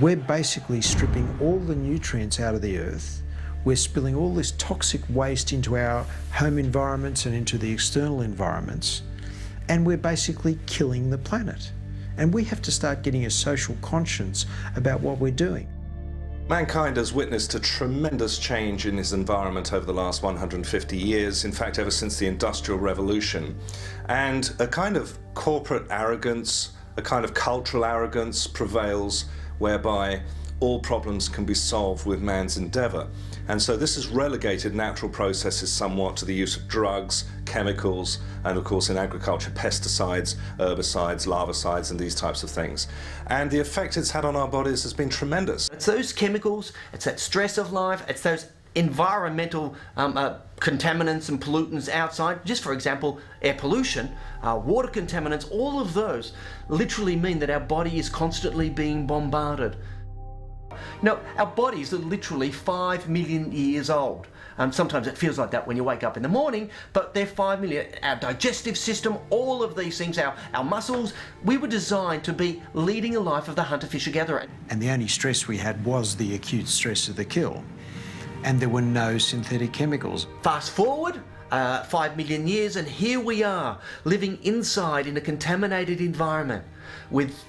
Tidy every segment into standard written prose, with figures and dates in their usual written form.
We're basically stripping all the nutrients out of the earth. We're spilling all this toxic waste into our home environments and into the external environments, and we're basically killing the planet. And we have to start getting a social conscience about what we're doing. Mankind has witnessed a tremendous change in its environment over the last 150 years, in fact ever since the Industrial Revolution. And a kind of corporate arrogance, a kind of cultural arrogance prevails whereby all problems can be solved with man's endeavour. And so this has relegated natural processes somewhat to the use of drugs, chemicals, and of course in agriculture, pesticides, herbicides, larvicides, and these types of things. And the effect it's had on our bodies has been tremendous. It's those chemicals, it's that stress of life, it's those environmental contaminants and pollutants outside. Just for example, air pollution, water contaminants, all of those literally mean that our body is constantly being bombarded. Now, our bodies are literally 5 million years old. Sometimes it feels like that when you wake up in the morning, but they're 5 million. Our digestive system, all of these things, our muscles, we were designed to be leading a life of the hunter-fisher-gatherer. And the only stress we had was the acute stress of the kill. And there were no synthetic chemicals. Fast forward 5 million years, and here we are, living inside in a contaminated environment with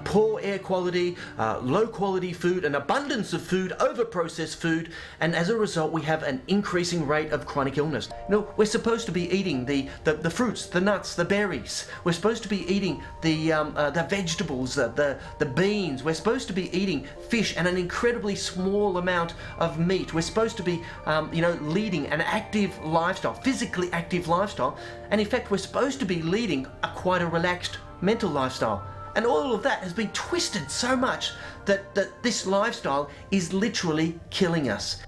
poor air quality, low quality food, an abundance of food, over-processed food, and as a result we have an increasing rate of chronic illness. You know, we're supposed to be eating the fruits, the nuts, the berries. We're supposed to be eating the vegetables, the beans. We're supposed to be eating fish and an incredibly small amount of meat. We're supposed to be leading an active lifestyle, physically active lifestyle, and in fact we're supposed to be leading quite a relaxed mental lifestyle. And all of that has been twisted so much that this lifestyle is literally killing us.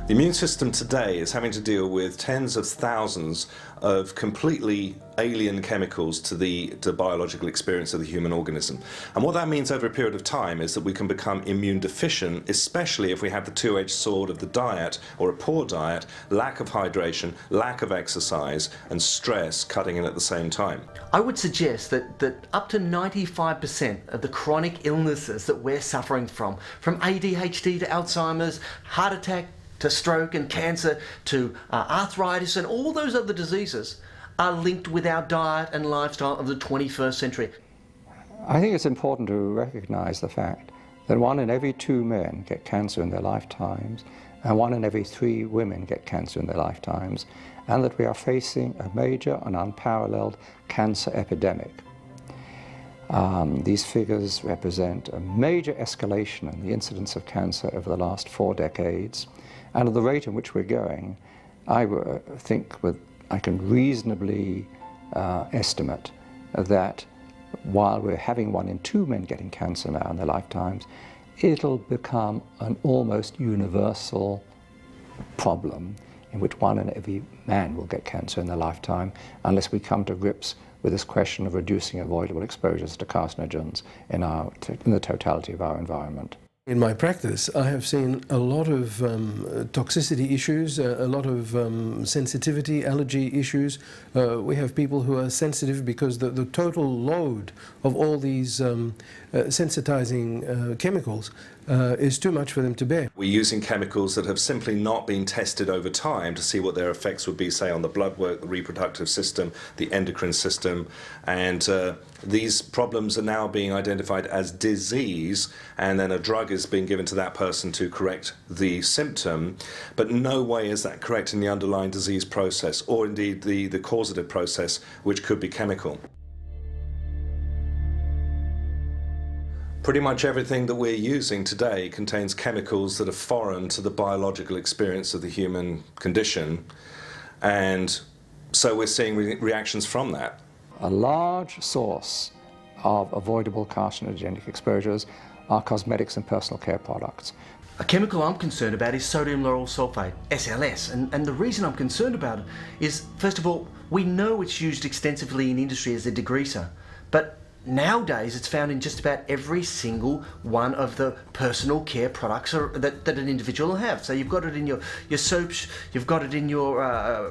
The immune system today is having to deal with tens of thousands of completely alien chemicals to the biological experience of the human organism. And what that means over a period of time is that we can become immune deficient, especially if we have the two-edged sword of the diet, or a poor diet, lack of hydration, lack of exercise, and stress cutting in at the same time. I would suggest that up to 95% of the chronic illnesses that we're suffering from ADHD to Alzheimer's, heart attack, to stroke and cancer, to arthritis and all those other diseases are linked with our diet and lifestyle of the 21st century. I think it's important to recognize the fact that 1 in every 2 men get cancer in their lifetimes, and 1 in every 3 women get cancer in their lifetimes, and that we are facing a major and unparalleled cancer epidemic. These figures represent a major escalation in the incidence of cancer over the last 4 decades. And at the rate in which we're going, I think I can reasonably estimate that while we're having 1 in 2 men getting cancer now in their lifetimes, it'll become an almost universal problem in which 1 in every man will get cancer in their lifetime unless we come to grips with this question of reducing avoidable exposures to carcinogens in the totality of our environment. In my practice, I have seen a lot of toxicity issues, a lot of sensitivity, allergy issues. We have people who are sensitive because the total load of all these sensitizing chemicals is too much for them to bear. We're using chemicals that have simply not been tested over time to see what their effects would be, say, on the blood work, the reproductive system, the endocrine system, and these problems are now being identified as disease, and then a drug is being given to that person to correct the symptom, but no way is that correcting the underlying disease process, or indeed the causative process, which could be chemical. Pretty much everything that we're using today contains chemicals that are foreign to the biological experience of the human condition, and so we're seeing reactions from that. A large source of avoidable carcinogenic exposures are cosmetics and personal care products. A chemical I'm concerned about is sodium lauryl sulfate, SLS, and the reason I'm concerned about it is, first of all, we know it's used extensively in industry as a degreaser, but Nowadays, it's found in just about every single one of the personal care products that an individual will have. So you've got it in your soaps, you've got it in your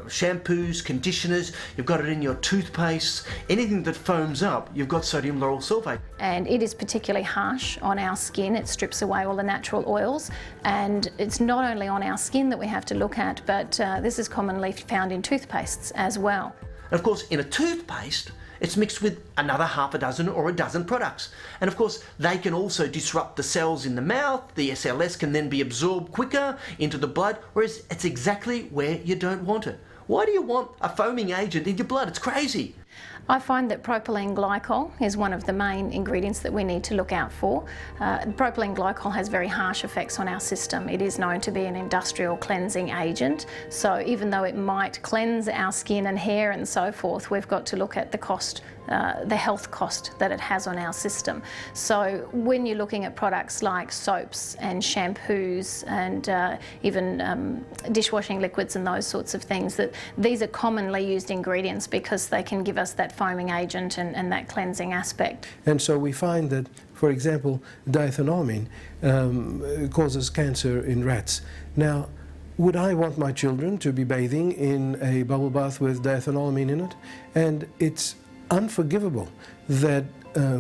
shampoos, conditioners, you've got it in your toothpastes, anything that foams up, you've got sodium lauryl sulfate. And it is particularly harsh on our skin. It strips away all the natural oils, and it's not only on our skin that we have to look at, but this is commonly found in toothpastes as well. And of course, in a toothpaste, it's mixed with another half a dozen or a dozen products. And of course, they can also disrupt the cells in the mouth. The SLS can then be absorbed quicker into the blood, whereas it's exactly where you don't want it. Why do you want a foaming agent in your blood? It's crazy. I find that propylene glycol is one of the main ingredients that we need to look out for. Propylene glycol has very harsh effects on our system. It is known to be an industrial cleansing agent, so even though it might cleanse our skin and hair and so forth, we've got to look at the cost, the health cost that it has on our system. So when you're looking at products like soaps and shampoos and even dishwashing liquids and those sorts of things, that these are commonly used ingredients because they can give us that foaming agent and that cleansing aspect. And so we find that, for example, diethanolamine causes cancer in rats. Now, would I want my children to be bathing in a bubble bath with diethanolamine in it? And it's unforgivable that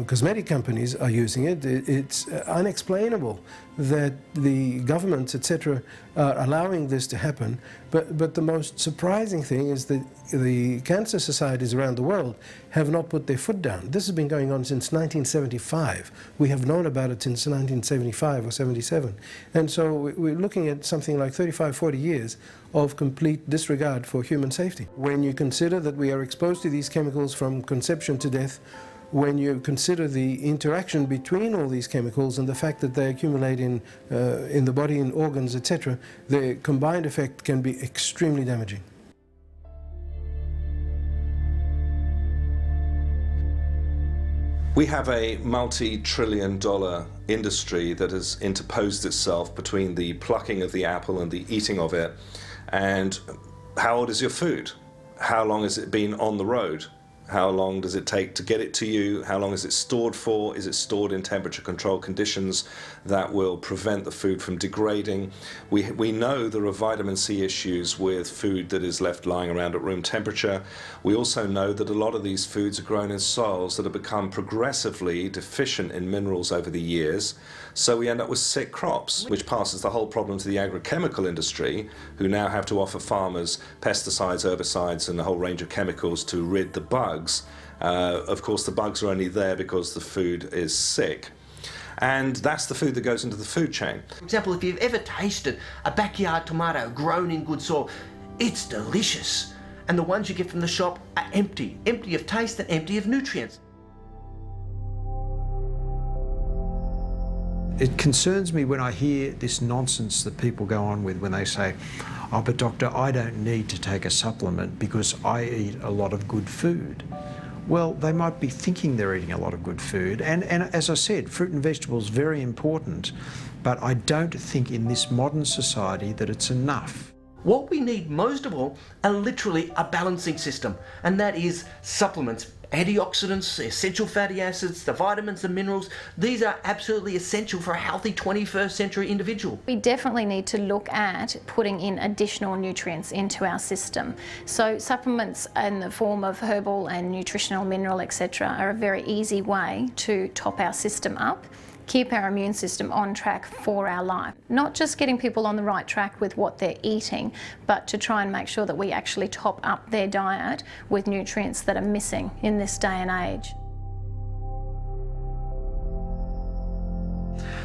cosmetic companies are using it. It's unexplainable that the governments, etc., are allowing this to happen. But the most surprising thing is that the cancer societies around the world have not put their foot down. This has been going on since 1975. We have known about it since 1975 or 77. And so we're looking at something like 35, 40 years of complete disregard for human safety. When you consider that we are exposed to these chemicals from conception to death, when you consider the interaction between all these chemicals and the fact that they accumulate in the body, in organs, etc., the combined effect can be extremely damaging. We have a multi-trillion-dollar industry that has interposed itself between the plucking of the apple and the eating of it. And how old is your food? How long has it been on the road? How long does it take to get it to you? How long is it stored for? Is it stored in temperature-controlled conditions that will prevent the food from degrading? We know there are vitamin C issues with food that is left lying around at room temperature. We also know that a lot of these foods are grown in soils that have become progressively deficient in minerals over the years. So we end up with sick crops, which passes the whole problem to the agrochemical industry, who now have to offer farmers pesticides, herbicides, and a whole range of chemicals to rid the bugs. Of course, the bugs are only there because the food is sick. And that's the food that goes into the food chain. For example, if you've ever tasted a backyard tomato grown in good soil, it's delicious. And the ones you get from the shop are empty of taste and empty of nutrients. It concerns me when I hear this nonsense that people go on with when they say, oh, but doctor, I don't need to take a supplement because I eat a lot of good food. Well, they might be thinking they're eating a lot of good food. And as I said, fruit and vegetables, very important. But I don't think in this modern society that it's enough. What we need most of all are literally a balancing system, and that is supplements. Antioxidants, essential fatty acids, the vitamins, the minerals, these are absolutely essential for a healthy 21st century individual. We definitely need to look at putting in additional nutrients into our system. So supplements in the form of herbal and nutritional, mineral, etc. are a very easy way to top our system up, keep our immune system on track for our life. Not just getting people on the right track with what they're eating, but to try and make sure that we actually top up their diet with nutrients that are missing in this day and age.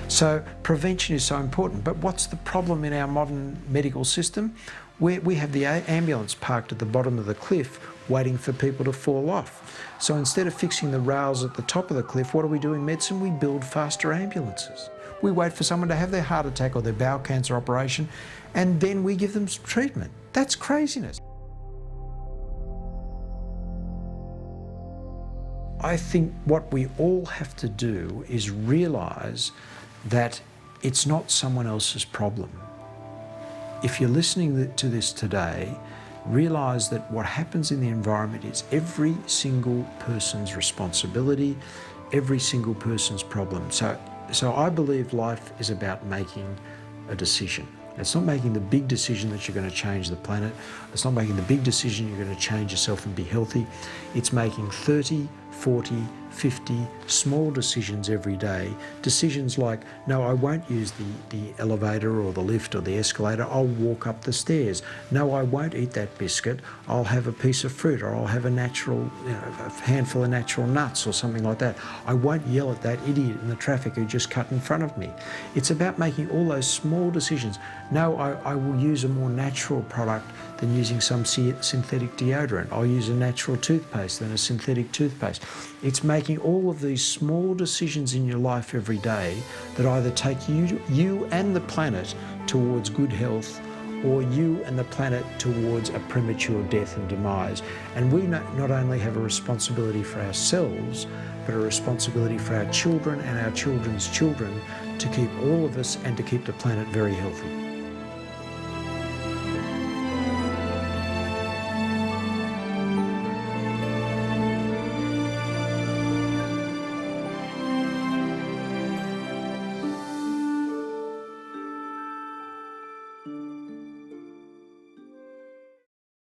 So prevention is so important, but what's the problem in our modern medical system? We have the ambulance parked at the bottom of the cliff waiting for people to fall off. So instead of fixing the rails at the top of the cliff, what do we do in medicine? We build faster ambulances. We wait for someone to have their heart attack or their bowel cancer operation, and then we give them treatment. That's craziness. I think what we all have to do is realise that it's not someone else's problem. If you're listening to this today, realise that what happens in the environment is every single person's responsibility. every single person's problem. So I believe life is about making a decision. It's not making the big decision that you're going to change the planet. It's not making the big decision you're going to change yourself and be healthy. It's making 30, 40, 50 small decisions every day. Decisions like, no, I won't use the elevator or the lift or the escalator. I'll walk up the stairs. No, I won't eat that biscuit. I'll have a piece of fruit, or I'll have a a handful of natural nuts or something like that. I won't yell at that idiot in the traffic who just cut in front of me. It's about making all those small decisions. No, I will use a more natural product than using some synthetic deodorant. I'll use a natural toothpaste than a synthetic toothpaste. It's making all of these small decisions in your life every day that either take you and the planet towards good health, or you and the planet towards a premature death and demise. And we not only have a responsibility for ourselves, but a responsibility for our children and our children's children to keep all of us and to keep the planet very healthy.